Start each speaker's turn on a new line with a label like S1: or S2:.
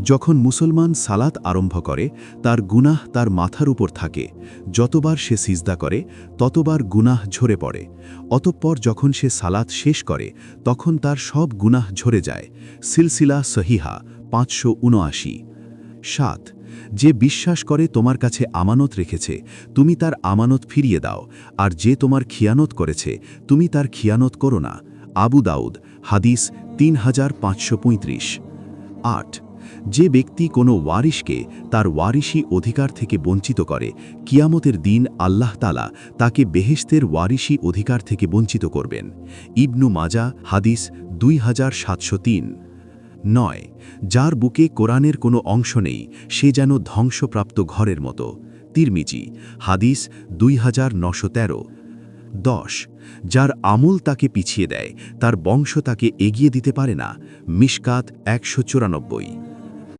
S1: যখন মুসলমান সালাত আরম্ভ করে তার গুনাহ তার মাথার উপর থাকে। যতবার সে সিজদা করে ততবার গুনাহ ঝরে পড়ে। অতঃপর যখন সে সালাত শেষ করে তখন তার সব গুনাহ ঝরে যায়। সিলসিলা সহিহা 579। 7 যে বিশ্বাস করে তোমার কাছে আমানত রেখেছে তুমি তার আমানত ফিরিয়ে দাও, আর যে তোমার খিয়ানত করেছে তুমি তার খিয়ানত করো না। আবু দাউদ হাদিস 3535। 8 যে ব্যক্তি কোনো ওয়ারিশকে তার ওয়ারিশি অধিকার থেকে বঞ্চিত করে কিয়ামতের দিন আল্লাহ তাআলা তাকে বেহেশতের ওয়ারিশি অধিকার থেকে বঞ্চিত করবেন। ইবনু মাজা হাদিস 2703। 9 যার বুকে কোরআনের কোনো অংশ নেই সে যেন ধ্বংসপ্রাপ্ত ঘরের মতো। তিরমিজি হাদিস 2913। 10 যার আমল তাকে পিছিয়ে দেয় তার বংশ তাকে এগিয়ে দিতে পারে না। মিশকাত 194।